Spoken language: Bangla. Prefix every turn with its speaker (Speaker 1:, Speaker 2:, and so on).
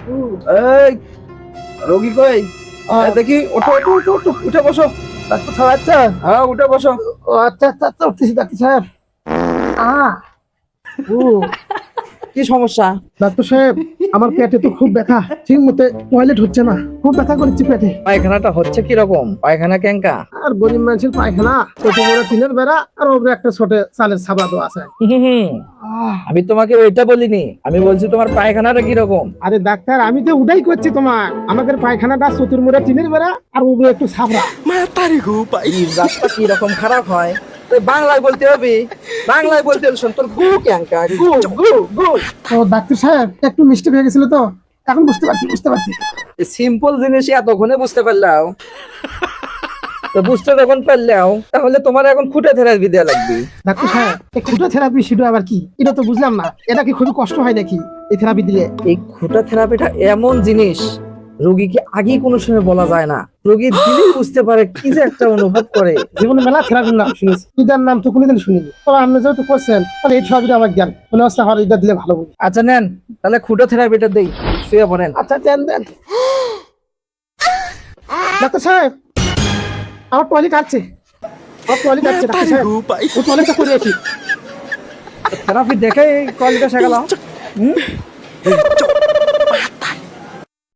Speaker 1: এই রোগী কই? দেখি ওঠো ওঠো ওঠো ওঠো, উঠে বসো।
Speaker 2: ডাক্তার সাহেব আচ্ছা।
Speaker 1: হ্যাঁ উঠে বসো।
Speaker 2: ও আচ্ছা আচ্ছা আচ্ছা, উঠতেছি ডাক্তার সাহেব। ও
Speaker 1: কি সমস্যা?
Speaker 2: ডাক্তার সাহেব, আমার পেটে তো খুব ব্যথা, ঠিক মতো টয়লেট হচ্ছে না, খুব ব্যথা করছে পেটে।
Speaker 1: পায়খানাটা হচ্ছে কিরকম? পায়খানা কেঙ্কা?
Speaker 2: আর গরিব মানুষের পায়খানা, ছোট বড় টিনের বেড়া আর ওপরে একটা ছোট চালের ছাবড়া তো আছে।
Speaker 1: হুম, আমি তোমাকে ওইটা বলিনি, আমি বলছি তোমার পায়খানাটা কিরকম।
Speaker 2: আরে ডাক্তার, আমি তো উঠাই করছি তোমার, আমাদের পায়খানাটা চতুর্মুড়া টিনের বেড়া আর উপরে একটু ছাবড়া।
Speaker 1: এই রাস্তা কিরকম খারাপ হয় তুই বাংলায় বলতে হবে, বাংলায় বলতে হবে। শোন, তোর গু কেঙ্কা, গু গু গু।
Speaker 2: ও ডাক্তার সাহেব, একটু মিস্টেক হয়ে গেছিল তো, এখন বুঝতে পারছি বুঝতে পারছি।
Speaker 1: সিম্পল জিনিস এতক্ষণে বুঝতে পারলাও? তো বুঝতে যখন পারলাও, তাহলে তোমার এখন খুঁটে থেরাপি দেওয়া লাগবে।
Speaker 2: ডাক্তার সাহেব, এই খুঁটো থেরাপি সেটা আবার কি? এটা তো বুঝলাম না, এটা কি খুবই কষ্ট হয় নাকি এই থেরাপি দিলে?
Speaker 1: এই খুঁটা থেরাপিটা এমন জিনিস, রোগীকে আগেই কোনো সময় বলা যায় না। রোগী দিলেই বুঝতে পারে কি যে একটা অনুভব করে।
Speaker 2: জীবনে মেলা থেরাপির নাম শুনেছি, ইদার নাম তো কোনোদিন শুনিনি। তবে আপনি যেহেতু করছেন, তাহলে এই থেরাপিটা আমার জ্ঞান মনে হচ্ছে আমার ইদা দিলে ভালো হবে।
Speaker 1: আচ্ছা নেন, তাহলে খুঁটা থেরাপিটা দেই, শুয়ে পড়েন।
Speaker 2: আচ্ছা দেন দেন। ডাক্তার সাহেব, আমার টয়লেট আছে, আমার টয়লেট আছে ডাক্তার সাহেব, ও টয়লেটটা করে আছি।
Speaker 1: থেরাপি দেখে কলটা শেখালাম।